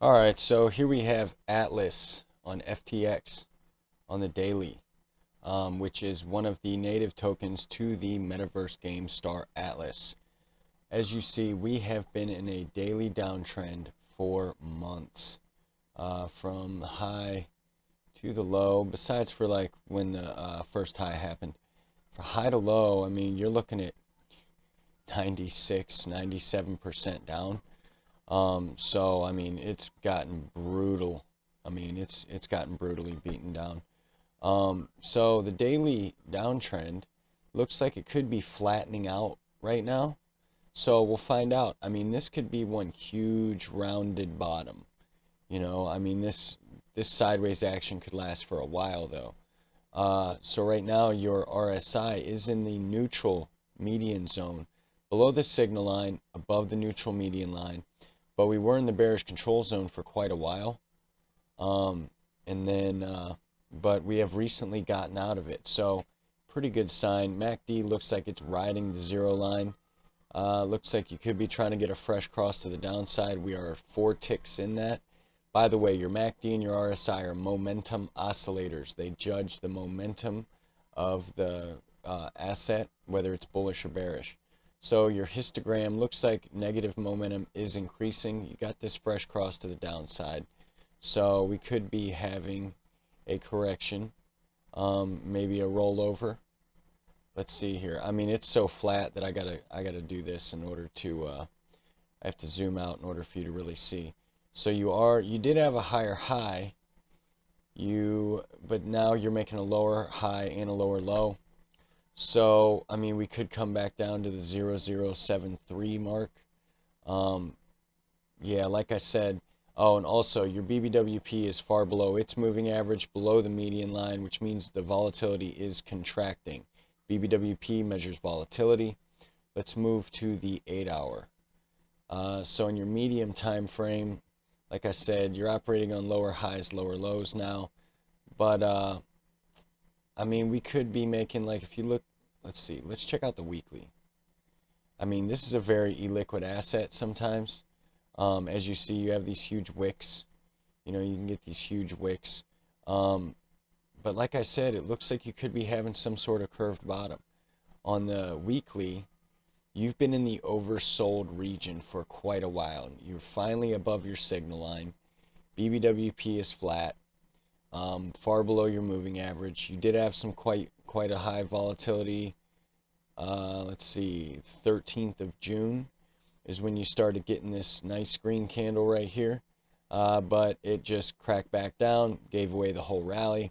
Alright, so here we have Atlas on FTX on the daily, which is one of the native tokens to the metaverse game Star Atlas. As you see, we have been in a daily downtrend for months, from the high to the low, besides for like when the first high happened. For high to low, I mean, you're looking at 96, 97% down. So I mean, it's gotten brutal. I mean, it's gotten brutally beaten down. So the daily downtrend looks like it could be flattening out right now. So we'll find out. I mean, this could be one huge rounded bottom. I mean, this sideways action could last for a while though. So right now your RSI is in the neutral median zone, below the signal line, above the neutral median line, but we were in the bearish control zone for quite a while. And then, but we have recently gotten out of it. So pretty good sign. MACD looks like it's riding the zero line. Looks like you could be trying to get a fresh cross to the downside. We are 4 ticks in that. By the way, your MACD and your RSI are momentum oscillators. They judge the momentum of the asset, whether it's bullish or bearish. So your histogram looks like negative momentum is increasing. You got this fresh cross to the downside. So we could be having a correction, maybe a rollover. Let's see here. I mean, it's so flat that I gotta do this in order to I have to zoom out in order for you to really see. So you did have a higher high, but now you're making a lower high and a lower low. So, I mean, we could come back down to the 0073 mark. Yeah, like I said, oh, and also your BBWP is far below its moving average, below the median line, which means the volatility is contracting. BBWP measures volatility. Let's move to the 8-hour. So in your medium time frame, like I said, you're operating on lower highs, lower lows now. But I mean, we could be making, like, if you look, let's see, let's check out the weekly. I mean, this is a very illiquid asset sometimes. As you see, you have these huge wicks. You can get these huge wicks. But like I said, it looks like you could be having some sort of curved bottom. On the weekly, you've been in the oversold region for quite a while. You're finally above your signal line. BBWP is flat, far below your moving average. You did have some quite a high volatility. Let's see, 13th of June is when you started getting this nice green candle right here. But it just cracked back down, gave away the whole rally.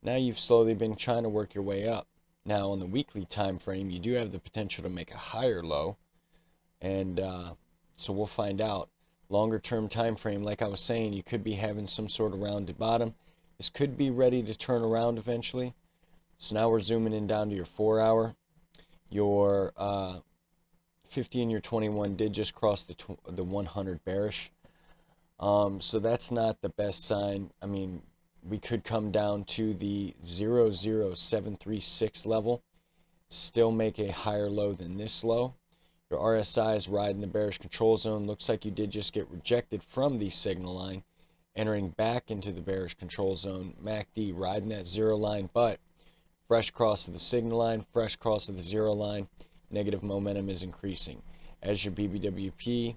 Now you've slowly been trying to work your way up. Now on the weekly time frame, you do have the potential to make a higher low, and so we'll find out. Longer term time frame, like I was saying, you could be having some sort of rounded bottom. This could be ready to turn around eventually. So now we're zooming in down to your 4-hour. Your 50 and your 21 did just cross the 100 bearish. So that's not the best sign. I mean, we could come down to the 00736 level, still make a higher low than this low. Your RSI is riding the bearish control zone. Looks like you did just get rejected from the signal line, entering back into the bearish control zone. MACD riding that zero line, but fresh cross to the signal line, fresh cross to the zero line. Negative momentum is increasing. As your BBWP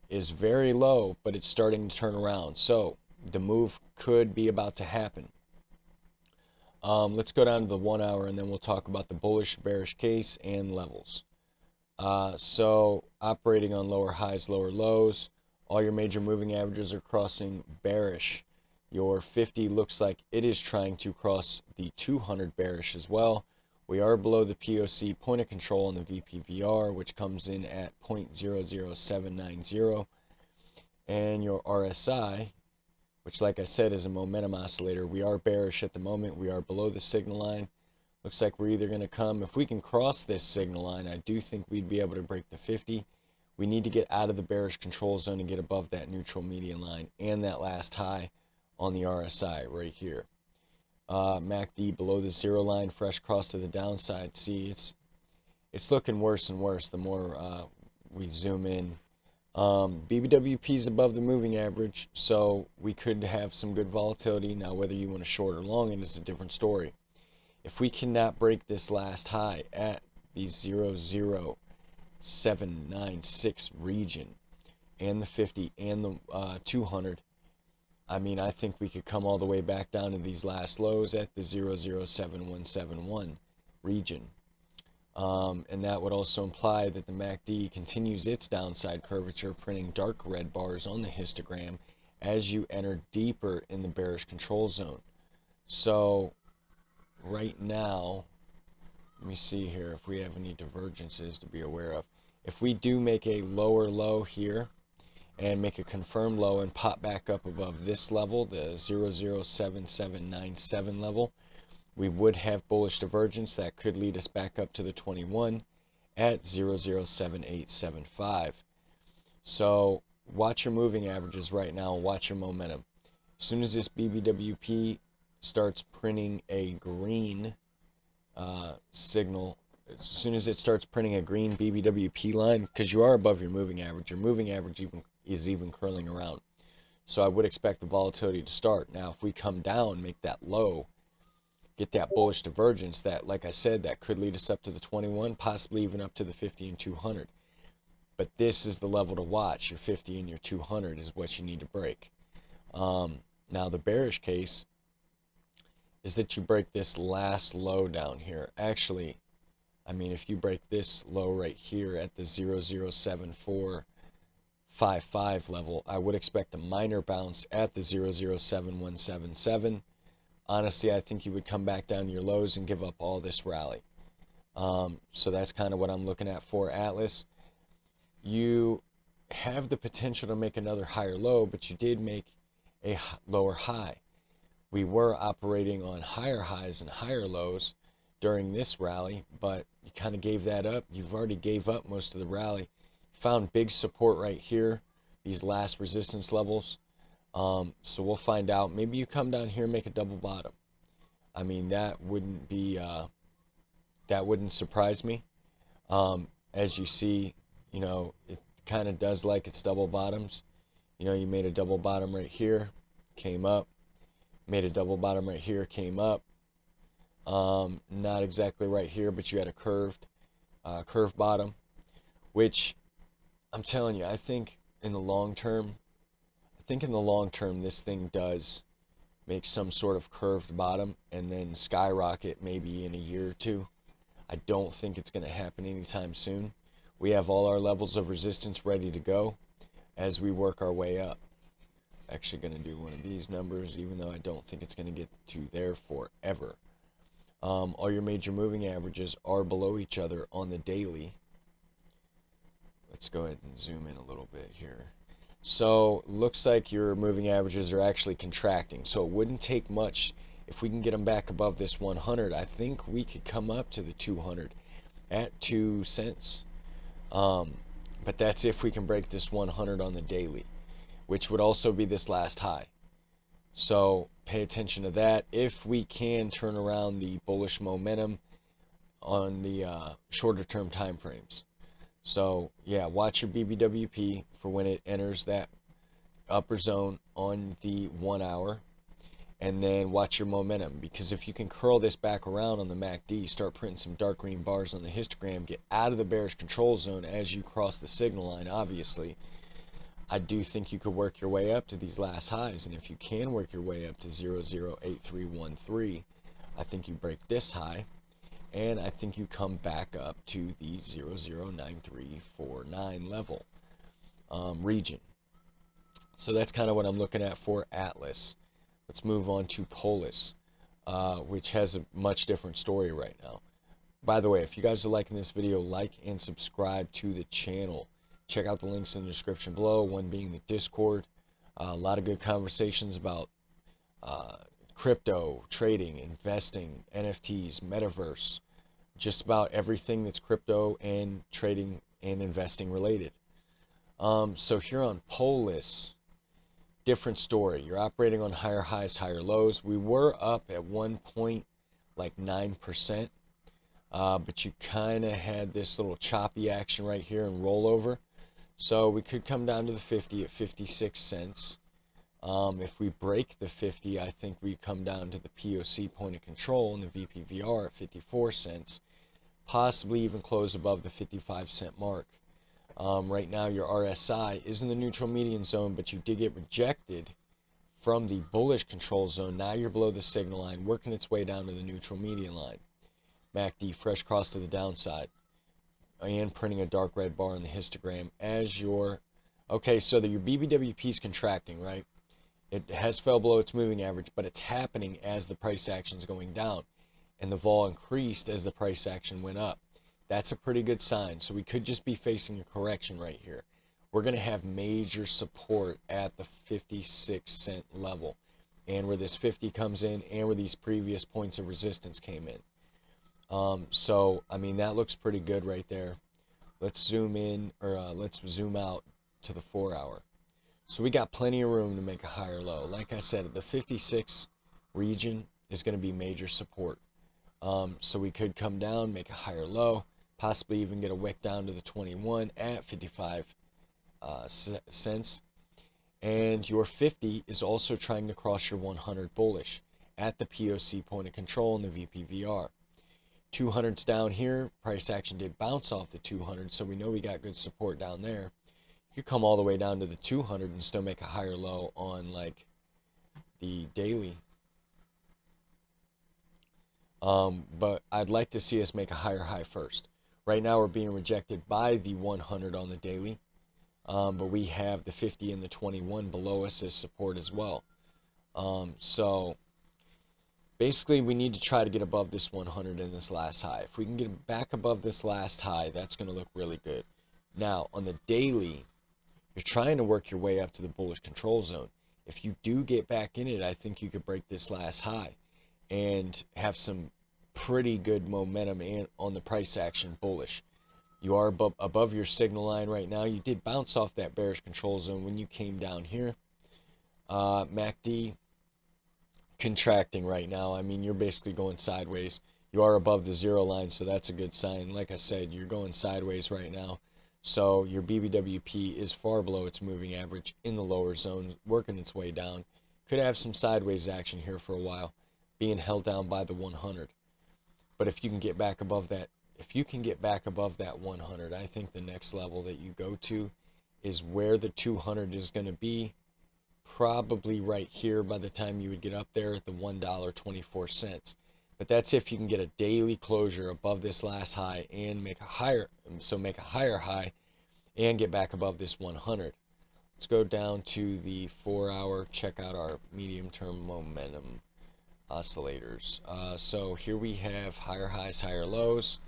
is very low, but it's starting to turn around. So the move could be about to happen. Let's go down to the 1-hour, and then we'll talk about the bullish bearish case and levels. So operating on lower highs, lower lows. All your major moving averages are crossing bearish. Your 50 looks like it is trying to cross the 200 bearish as well. We are below the POC point of control on the VPVR, which comes in at 0.00790. And your RSI, which, like I said, is a momentum oscillator. We are bearish at the moment. We are below the signal line. Looks like we're either going to come, if we can cross this signal line, I do think we'd be able to break the 50. We need to get out of the bearish control zone and get above that neutral median line and that last high on the RSI right here. MACD below the zero line, fresh cross to the downside. See, it's looking worse and worse the more we zoom in. BBWP is above the moving average, so we could have some good volatility. Now, whether you want to short or long it is a different story. If we cannot break this last high at the 00796 region and the 50 and the 200, I mean, I think we could come all the way back down to these last lows at the 007171 region. And that would also imply that the MACD continues its downside curvature, printing dark red bars on the histogram as you enter deeper in the bearish control zone. So right now, let me see here if we have any divergences to be aware of. If we do make a lower low here and make a confirmed low and pop back up above this level, the 007797 level, we would have bullish divergence that could lead us back up to the 21 at 007875. So watch your moving averages right now and watch your momentum. As soon as this BBWP starts printing a green signal, as soon as it starts printing a green BBWP line, because you are above your moving average is even curling around. So I would expect the volatility to start. Now, if we come down, make that low, get that bullish divergence, that, like I said, that could lead us up to the 21, possibly even up to the 50 and 200. But this is the level to watch. Your 50 and your 200 is what you need to break. Now, the bearish case is that you break this last low down here. Actually, I mean, if you break this low right here at the 007455 level, I would expect a minor bounce at the 007177. Honestly, I think you would come back down to your lows and give up all this rally. So that's kind of what I'm looking at for Atlas. You have the potential to make another higher low, but you did make a lower high. We were operating on higher highs and higher lows during this rally, but you kind of gave that up. You've already gave up most of the rally. Found big support right here, these last resistance levels. So we'll find out. Maybe you come down here and make a double bottom. I mean, that wouldn't be that wouldn't surprise me. As you see, you know, it kind of does like its double bottoms. You know, you made a double bottom right here, came up, made a double bottom right here, came up. Not exactly right here, but you had a curved bottom, which I'm telling you, I think in the long term, this thing does make some sort of curved bottom and then skyrocket maybe in a year or two. I don't think it's going to happen anytime soon. We have all our levels of resistance ready to go as we work our way up. Actually going to do one of these numbers, even though I don't think it's going to get to there forever. All your major moving averages are below each other on the daily. Let's go ahead and zoom in a little bit here. So looks like your moving averages are actually contracting. So it wouldn't take much if we can get them back above this 100. I think we could come up to the 200 at 2 cents. But that's if we can break this 100 on the daily, which would also be this last high. So pay attention to that. If we can turn around the bullish momentum on the shorter term time frames. So yeah, watch your BBWP for when it enters that upper zone on the 1 hour, and then watch your momentum, because if you can curl this back around on the MACD, start printing some dark green bars on the histogram, get out of the bearish control zone as you cross the signal line, obviously, I do think you could work your way up to these last highs. And if you can work your way up to 008313, I think you break this high, and I think you come back up to the 009349 level region. So that's kind of what I'm looking at for Atlas. Let's move on to Polis, which has a much different story right now. By the way, if you guys are liking this video, like and subscribe to the channel. Check out the links in the description below, one being the Discord. A lot of good conversations about crypto, trading, investing, NFTs, metaverse, just about everything that's crypto and trading and investing related. So here on Polis, different story. You're operating on higher highs, higher lows. We were up at one point like 9%, but you kind of had this little choppy action right here and rollover. So we could come down to the 50 at 56 cents. If we break the 50, I think we come down to the POC point of control and the VPVR at 54 cents, possibly even close above the 55-cent mark. Right now your RSI is in the neutral median zone, but you did get rejected from the bullish control zone. Now you're below the signal line, working its way down to the neutral median line. MACD fresh cross to the downside and printing a dark red bar in the histogram as your, okay, so that your BBWP is contracting, right? It has fell below its moving average, but it's happening as the price action is going down, and the vol increased as the price action went up. That's a pretty good sign. So we could just be facing a correction right here. We're going to have major support at the 56-cent level, and where this 50 comes in and where these previous points of resistance came in. So I mean, that looks pretty good right there. Let's zoom in, or let's zoom out to the 4-hour. So we got plenty of room to make a higher low. Like I said, the 56 region is going to be major support. So we could come down, make a higher low, possibly even get a wick down to the 21 at 55 cents. And your 50 is also trying to cross your 100 bullish at the POC point of control in the VPVR. 200's down here. Price action did bounce off the 200, so we know we got good support down there. You could come all the way down to the 200 and still make a higher low on like the daily. But I'd like to see us make a higher high first. Right now we're being rejected by the 100 on the daily, but we have the 50 and the 21 below us as support as well. So basically we need to try to get above this 100 in this last high. If we can get back above this last high, that's going to look really good. Now on the daily, you're trying to work your way up to the bullish control zone. If you do get back in it, I think you could break this last high and have some pretty good momentum on the price action bullish. You are above your signal line right now. You did bounce off that bearish control zone when you came down here. MACD contracting right now. I mean, you're basically going sideways. You are above the zero line, so that's a good sign. Like I said, you're going sideways right now. So your BBWP is far below its moving average in the lower zone, working its way down. Could have some sideways action here for a while, being held down by the 100. But if you can get back above that, 100, I think the next level that you go to is where the 200 is going to be, probably right here by the time you would get up there at the $1.24. But that's if you can get a daily closure above this last high and make a higher high and get back above this 100. Let's go down to the 4-hour, check out our medium-term momentum oscillators. So here we have higher highs, higher lows.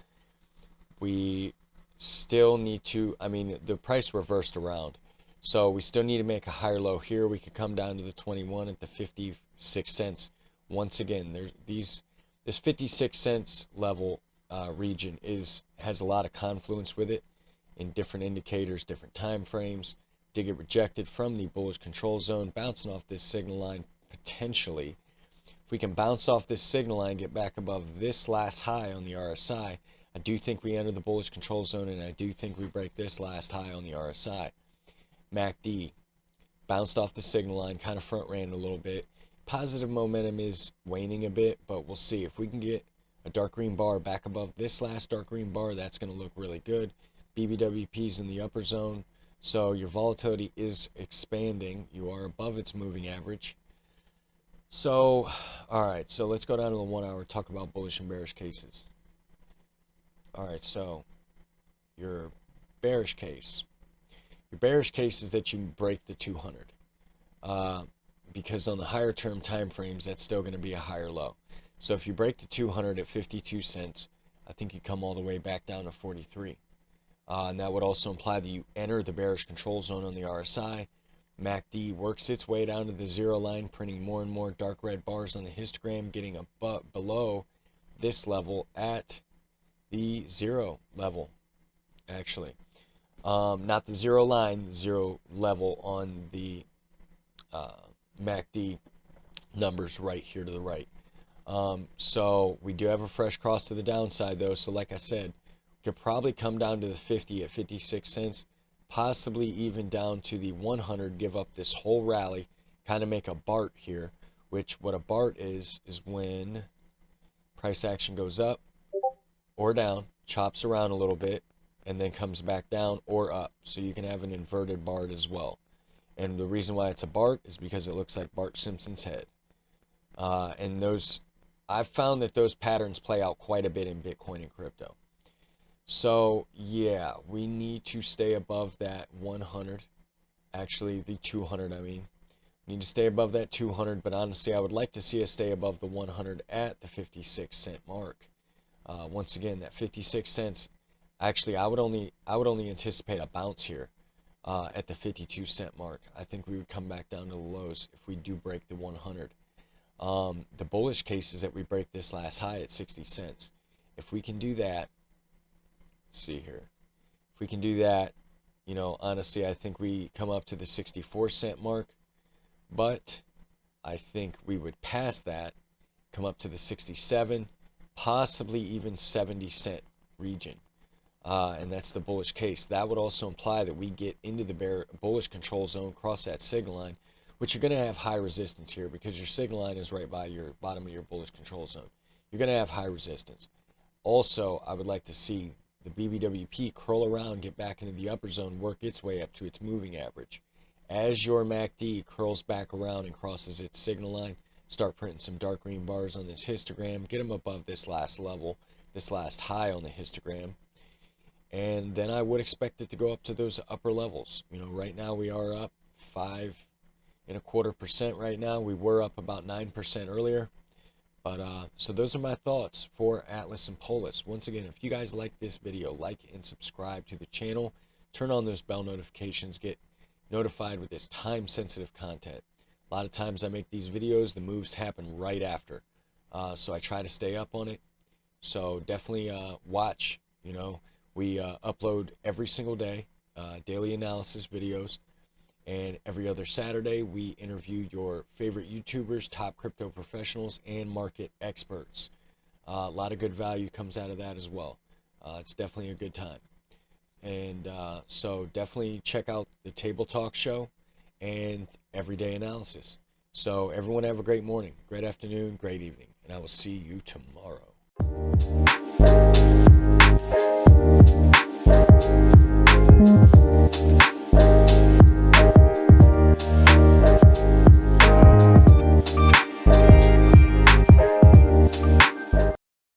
We still need to, I mean, the price reversed around. So we still need to make a higher low here. We could come down to the 21 at the 56 cents. Once again, this 56 cents level region has a lot of confluence with it in different indicators, different time frames. Did get rejected from the bullish control zone, bouncing off this signal line potentially. If we can bounce off this signal line, get back above this last high on the RSI, I do think we enter the bullish control zone, and I do think we break this last high on the RSI. MACD bounced off the signal line, kind of front ran a little bit. Positive momentum is waning a bit, but we'll see. If we can get a dark green bar back above this last dark green bar, that's going to look really good. BBWP is in the upper zone, so your volatility is expanding. You are above its moving average. So, all right, so let's go down to the 1 hour, talk about bullish and bearish cases. All right, so your bearish case. Your bearish case is that you break the 200. Because on the higher term time frames, that's still going to be a higher low. So if you break the 200 at 52 cents, I think you come all the way back down to 43. And that would also imply that you enter the bearish control zone on the RSI. MACD works its way down to the zero line, printing more and more dark red bars on the histogram, getting below this level at the zero level, actually. Not the zero line, the zero level on the MACD numbers right here to the right. So we do have a fresh cross to the downside though. So like I said, we could probably come down to the 50 at 56 cents, possibly even down to the 100, give up this whole rally, kind of make a BART here, which what a BART is when price action goes up or down, chops around a little bit, and then comes back down or up. So you can have an inverted BART as well. And the reason why it's a BART is because it looks like Bart Simpson's head. And those, I've found that those patterns play out quite a bit in Bitcoin and crypto. So yeah, we need to stay above that 100. Actually, the 200, I mean. We need to stay above that 200, but honestly, I would like to see us stay above the 100 at the 56 cent mark. Once again, that 56 cents, actually, I would only anticipate a bounce here at the 52 cent mark. I think we would come back down to the lows if we do break the 100. The bullish case is that we break this last high at 60 cents. If we can do that, let's see here. If we can do that, you know, honestly, I think we come up to the 64 cent mark, but I think we would pass that, come up to the 67, possibly even 70 cent region. And that's the bullish case. That would also imply that we get into the bullish control zone, cross that signal line, which you're going to have high resistance here because your signal line is right by your bottom of your bullish control zone. You're going to have high resistance. Also, I would like to see the BBWP curl around, get back into the upper zone, work its way up to its moving average. As your MACD curls back around and crosses its signal line, start printing some dark green bars on this histogram, get them above this last level, this last high on the histogram. And then I would expect it to go up to those upper levels. You know, right now we are up 5.25% right now. We were up about 9% earlier. But so those are my thoughts for Atlas and Polis. Once again, if you guys like this video, like and subscribe to the channel. Turn on those bell notifications. Get notified with this time-sensitive content. A lot of times I make these videos, the moves happen right after. So I try to stay up on it. So definitely watch. You know, we upload every single day, daily analysis videos. And every other Saturday, we interview your favorite YouTubers, top crypto professionals, and market experts. A lot of good value comes out of that as well. It's definitely a good time. And so definitely check out the Table Talk show and Everyday Analysis. So everyone have a great morning, great afternoon, great evening, and I will see you tomorrow.